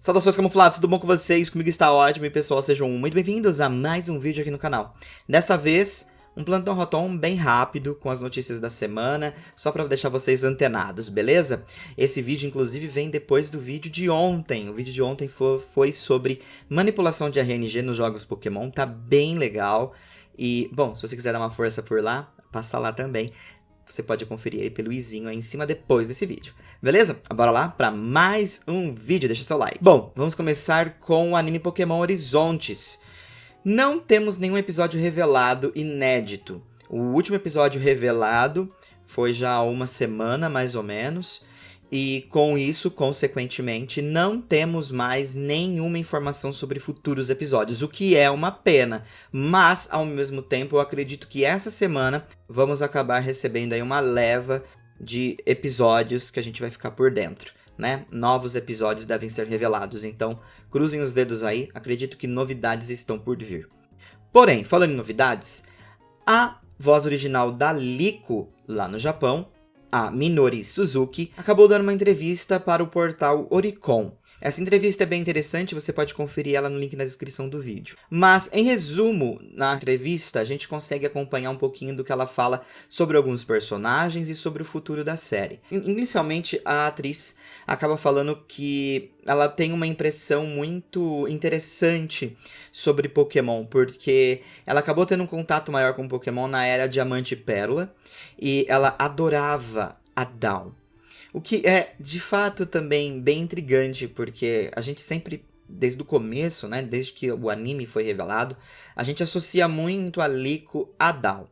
Saudações camuflados, tudo bom com vocês? Comigo está ótimo e pessoal, sejam muito bem-vindos a mais um vídeo aqui no canal. Dessa vez, um plantão rotom bem rápido com as notícias da semana, só para deixar vocês antenados, beleza? Esse vídeo inclusive vem depois do vídeo de ontem. O vídeo de ontem foi sobre manipulação de RNG nos jogos Pokémon, tá bem legal. E, bom, se você quiser dar uma força por lá, passa lá também. Você pode conferir ele pelo izinho aí em cima depois desse vídeo. Beleza? Bora lá para mais um vídeo, deixa seu like. Bom, vamos começar com o anime Pokémon Horizontes. Não temos nenhum episódio revelado inédito. O último episódio revelado foi já há uma semana, mais ou menos. E com isso, consequentemente, não temos mais nenhuma informação sobre futuros episódios, o que é uma pena. Mas, ao mesmo tempo, eu acredito que essa semana vamos acabar recebendo aí uma leva de episódios que a gente vai ficar por dentro, né? Novos episódios devem ser revelados, então cruzem os dedos aí, acredito que novidades estão por vir. Porém, falando em novidades, a voz original da Liko, lá no Japão, a Minori Suzuki, acabou dando uma entrevista para o portal Oricon. Essa entrevista é bem interessante, você pode conferir ela no link na descrição do vídeo. Mas, em resumo, na entrevista, a gente consegue acompanhar um pouquinho do que ela fala sobre alguns personagens e sobre o futuro da série. Inicialmente, a atriz acaba falando que ela tem uma impressão muito interessante sobre Pokémon, porque ela acabou tendo um contato maior com Pokémon na era Diamante e Pérola, e ela adorava a Dawn. O que é, de fato, também bem intrigante, porque a gente sempre, desde o começo, né, desde que o anime foi revelado, a gente associa muito a Liko a Dawn,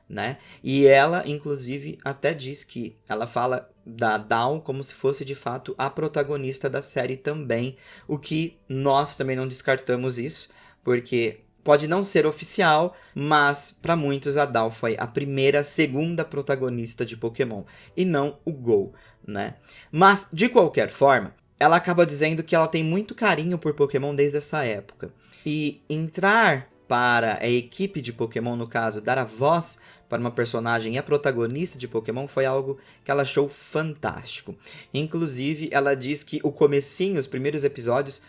né? E ela, inclusive, até diz que ela fala da Dawn como se fosse, de fato, a protagonista da série também, o que nós também não descartamos isso, porque pode não ser oficial, mas para muitos a Dawn foi a segunda protagonista de Pokémon, e não o Go, né? Mas, de qualquer forma, ela acaba dizendo que ela tem muito carinho por Pokémon desde essa época. E entrar para a equipe de Pokémon, no caso, dar a voz para uma personagem e a protagonista de Pokémon foi algo que ela achou fantástico. Inclusive, ela diz que o comecinho, os primeiros episódios,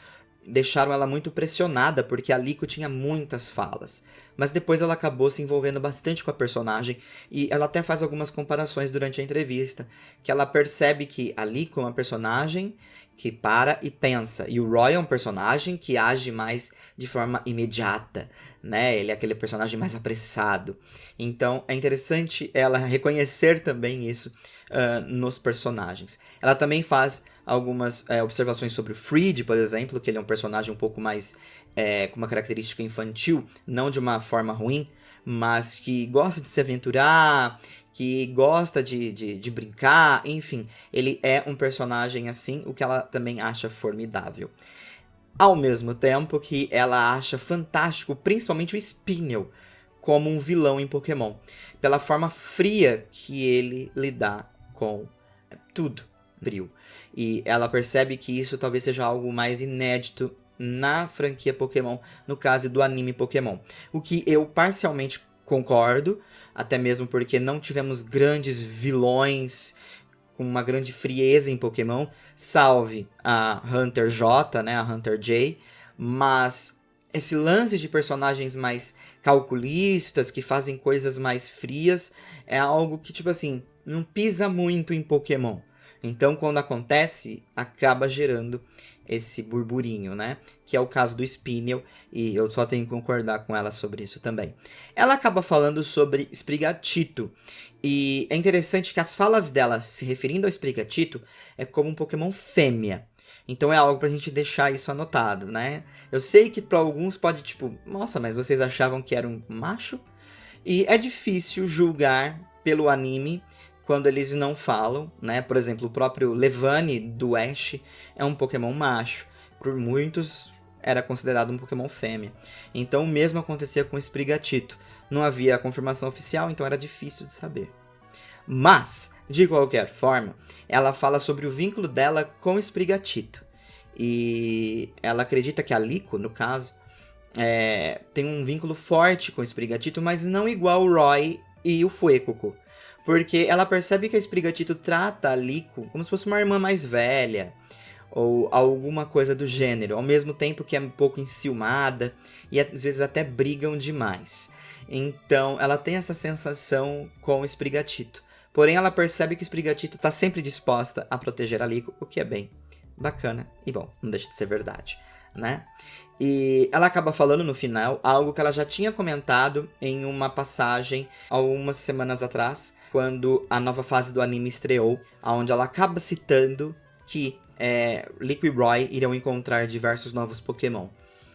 deixaram ela muito pressionada, porque a Liko tinha muitas falas. Mas depois ela acabou se envolvendo bastante com a personagem, e ela até faz algumas comparações durante a entrevista, que ela percebe que a Liko é uma personagem que para e pensa, e o Roy é um personagem que age mais de forma imediata, né? Ele é aquele personagem mais apressado. Então é interessante ela reconhecer também isso nos personagens. Ela também faz algumas observações sobre o Freed, por exemplo, que ele é um personagem um pouco mais com uma característica infantil, não de uma forma ruim, mas que gosta de se aventurar, que gosta de brincar, enfim, ele é um personagem assim, o que ela também acha formidável. Ao mesmo tempo que ela acha fantástico, principalmente o Spinel, como um vilão em Pokémon, pela forma fria que ele lida com tudo, brilho. E ela percebe que isso talvez seja algo mais inédito na franquia Pokémon, no caso do anime Pokémon. O que eu parcialmente concordo, até mesmo porque não tivemos grandes vilões com uma grande frieza em Pokémon, salve a Hunter J, né, a Hunter J, mas esse lance de personagens mais calculistas, que fazem coisas mais frias, é algo que, tipo assim, não pisa muito em Pokémon. Então, quando acontece, acaba gerando esse burburinho, né? Que é o caso do Spinel, e eu só tenho que concordar com ela sobre isso também. Ela acaba falando sobre Sprigatito, e é interessante que as falas dela, se referindo ao Sprigatito, é como um Pokémon fêmea. Então é algo pra gente deixar isso anotado, né? Eu sei que pra alguns pode, tipo, nossa, mas vocês achavam que era um macho? E é difícil julgar pelo anime quando eles não falam, né? Por exemplo, o próprio Levani do Ash é um Pokémon macho. Por muitos era considerado um Pokémon fêmea. Então o mesmo acontecia com o Sprigatito. Não havia confirmação oficial, então era difícil de saber. Mas, de qualquer forma, ela fala sobre o vínculo dela com o Sprigatito. E ela acredita que a Liko, no caso, tem um vínculo forte com o Sprigatito, mas não igual o Roy e o Fuecoco. Porque ela percebe que a Sprigatito trata a Liko como se fosse uma irmã mais velha. ou alguma coisa do gênero, ao mesmo tempo que é um pouco enciumada e às vezes até brigam demais. Então ela tem essa sensação com o Sprigatito. Porém ela percebe que o Sprigatito está sempre disposta a proteger a Liko, o que é bem bacana e bom, não deixa de ser verdade, né? E ela acaba falando no final algo que ela já tinha comentado em uma passagem algumas semanas atrás, quando a nova fase do anime estreou, onde ela acaba citando que Liko e Roy irão encontrar diversos novos Pokémon.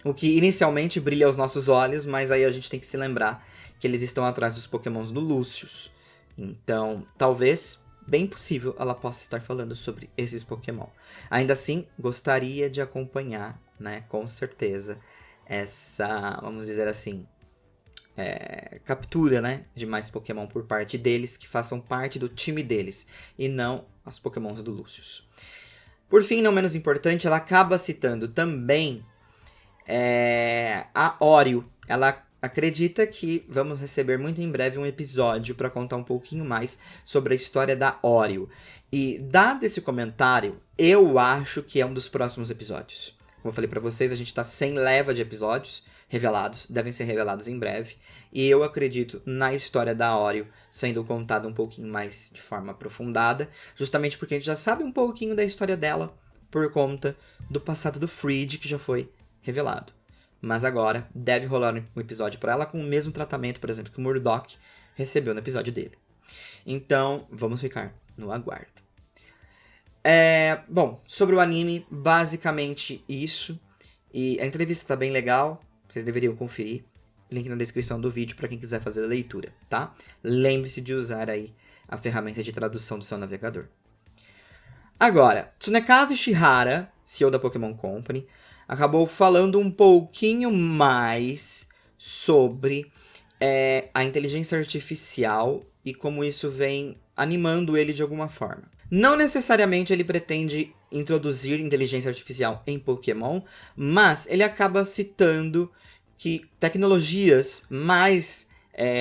O que inicialmente brilha aos nossos olhos, mas aí a gente tem que se lembrar que eles estão atrás dos Pokémons do Lucius. Então, talvez, bem possível, ela possa estar falando sobre esses Pokémon. Ainda assim, gostaria de acompanhar, né, com certeza, essa, vamos dizer assim, captura, né, de mais Pokémon por parte deles, que façam parte do time deles, e não os Pokémons do Lucius. Por fim, não menos importante, ela acaba citando também a Oreo. Ela acredita que vamos receber muito em breve um episódio para contar um pouquinho mais sobre a história da Oreo. E, dado esse comentário, eu acho que é um dos próximos episódios. Como eu falei para vocês, a gente tá sem leva de episódios revelados, devem ser revelados em breve. E eu acredito na história da Oreo sendo contada um pouquinho mais de forma aprofundada, justamente porque a gente já sabe um pouquinho da história dela por conta do passado do Fridge, que já foi revelado. Mas agora deve rolar um episódio para ela com o mesmo tratamento, por exemplo, que o Murdoch recebeu no episódio dele. Então, vamos ficar no aguardo. Bom, sobre o anime, basicamente isso. E a entrevista tá bem legal, vocês deveriam conferir. Link na descrição do vídeo para quem quiser fazer a leitura, tá? Lembre-se de usar aí a ferramenta de tradução do seu navegador. Agora, Tsunekazu Ishihara, CEO da Pokémon Company, acabou falando um pouquinho mais sobre a inteligência artificial e como isso vem animando ele de alguma forma. Não necessariamente ele pretende introduzir inteligência artificial em Pokémon, mas ele acaba citando que tecnologias mais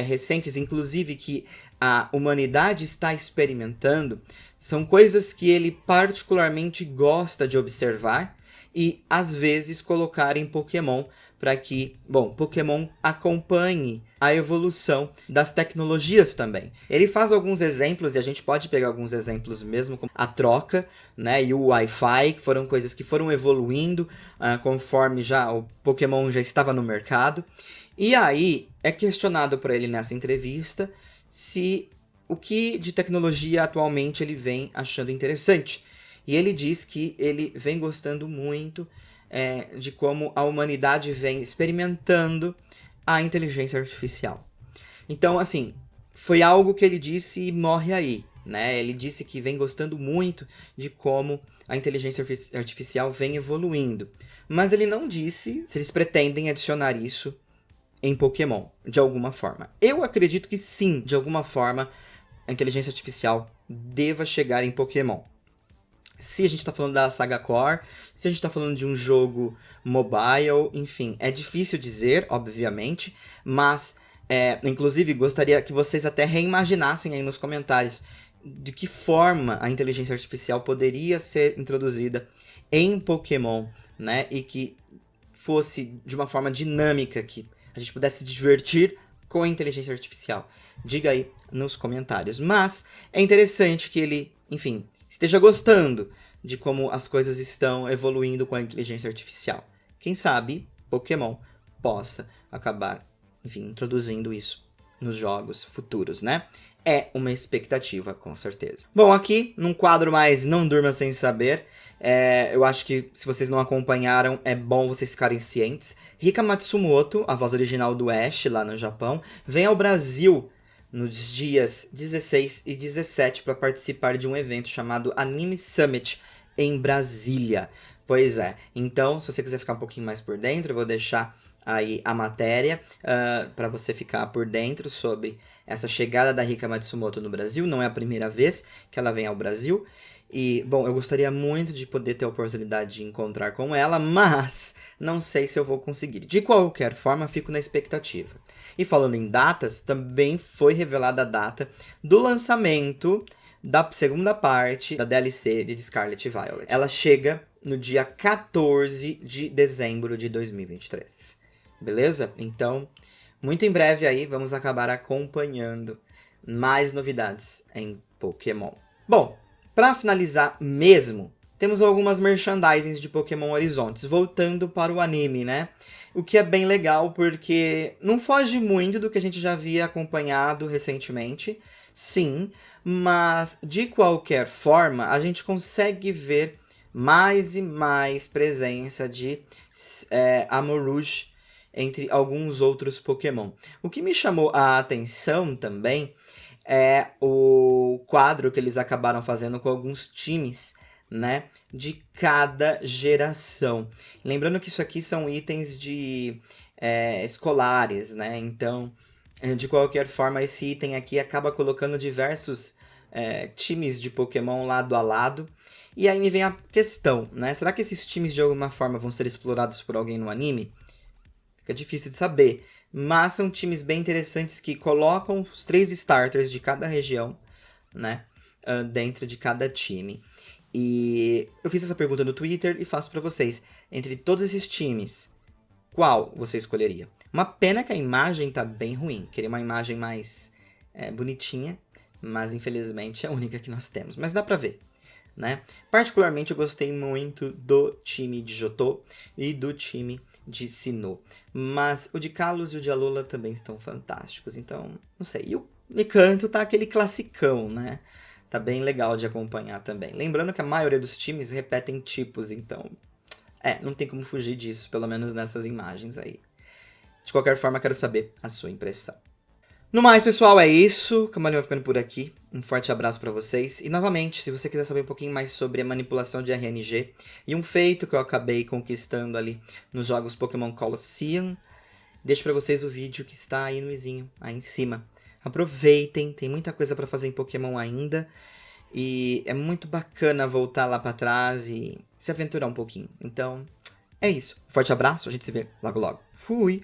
recentes, inclusive que a humanidade está experimentando, são coisas que ele particularmente gosta de observar e, às vezes, colocar em Pokémon para que, Pokémon acompanhe a evolução das tecnologias também. Ele faz alguns exemplos, e a gente pode pegar alguns exemplos mesmo, como a troca, né, e o Wi-Fi, que foram coisas que foram evoluindo conforme o Pokémon já estava no mercado. E aí, é questionado por ele nessa entrevista se o que de tecnologia atualmente ele vem achando interessante. E ele diz que ele vem gostando muito de como a humanidade vem experimentando a inteligência artificial. Então, assim, foi algo que ele disse e morre aí, né? Ele disse que vem gostando muito de como a inteligência artificial vem evoluindo. Mas ele não disse se eles pretendem adicionar isso em Pokémon, de alguma forma. Eu acredito que sim, de alguma forma, a inteligência artificial deva chegar em Pokémon. Se a gente está falando da Saga Core, se a gente está falando de um jogo mobile, enfim, é difícil dizer, obviamente, mas, inclusive, gostaria que vocês até reimaginassem aí nos comentários de que forma a inteligência artificial poderia ser introduzida em Pokémon, né, e que fosse de uma forma dinâmica, que a gente pudesse se divertir com a inteligência artificial. Diga aí nos comentários. Mas é interessante que ele, enfim, esteja gostando de como as coisas estão evoluindo com a inteligência artificial. Quem sabe Pokémon possa acabar, enfim, introduzindo isso nos jogos futuros, né? É uma expectativa, com certeza. Bom, aqui, num quadro mais Não Durma Sem Saber, eu acho que, se vocês não acompanharam, é bom vocês ficarem cientes. Rika Matsumoto, a voz original do Ash, lá no Japão, vem ao Brasil nos dias 16 e 17 para participar de um evento chamado Anime Summit em Brasília. Pois é, então se você quiser ficar um pouquinho mais por dentro, eu vou deixar aí a matéria para você ficar por dentro sobre essa chegada da Rika Matsumoto no Brasil. Não é a primeira vez que ela vem ao Brasil. E, bom, eu gostaria muito de poder ter a oportunidade de encontrar com ela, mas não sei se eu vou conseguir. De qualquer forma, fico na expectativa. E falando em datas, também foi revelada a data do lançamento da segunda parte da DLC de Scarlet Violet. Ela chega no dia 14 de dezembro de 2023. Beleza? Então, muito em breve aí vamos acabar acompanhando mais novidades em Pokémon. Bom, para finalizar mesmo, temos algumas merchandisings de Pokémon Horizontes, voltando para o anime, né? O que é bem legal, porque não foge muito do que a gente já havia acompanhado recentemente, sim, mas de qualquer forma, a gente consegue ver mais e mais presença de Amorouge entre alguns outros Pokémon. O que me chamou a atenção também é o quadro que eles acabaram fazendo com alguns times, né, de cada geração. Lembrando que isso aqui são itens de escolares, né? Então, de qualquer forma, esse item aqui acaba colocando diversos times de Pokémon lado a lado. E aí me vem a questão, né? Será que esses times de alguma forma vão ser explorados por alguém no anime? Fica difícil de saber. Mas são times bem interessantes que colocam os 3 starters de cada região, né? Dentro de cada time. E eu fiz essa pergunta no Twitter e faço pra vocês. Entre todos esses times, qual você escolheria? Uma pena que a imagem tá bem ruim. Queria uma imagem mais bonitinha, mas infelizmente é a única que nós temos. Mas dá pra ver, né? Particularmente eu gostei muito do time de Johto e do time de Sinnoh. Mas o de Kalos e o de Alola também estão fantásticos. Então, não sei. E o Mikanto tá aquele classicão, né? Tá bem legal de acompanhar também. Lembrando que a maioria dos times repetem tipos, então... não tem como fugir disso, pelo menos nessas imagens aí. De qualquer forma, quero saber a sua impressão. No mais, pessoal, é isso. O Camaleão vai ficando por aqui. Um forte abraço pra vocês. E, novamente, se você quiser saber um pouquinho mais sobre a manipulação de RNG e um feito que eu acabei conquistando ali nos jogos Pokémon Colosseum, deixo pra vocês o vídeo que está aí no izinho, aí em cima. Aproveitem, tem muita coisa pra fazer em Pokémon ainda. E é muito bacana voltar lá pra trás e se aventurar um pouquinho. Então, é isso. Forte abraço, a gente se vê logo logo. Fui!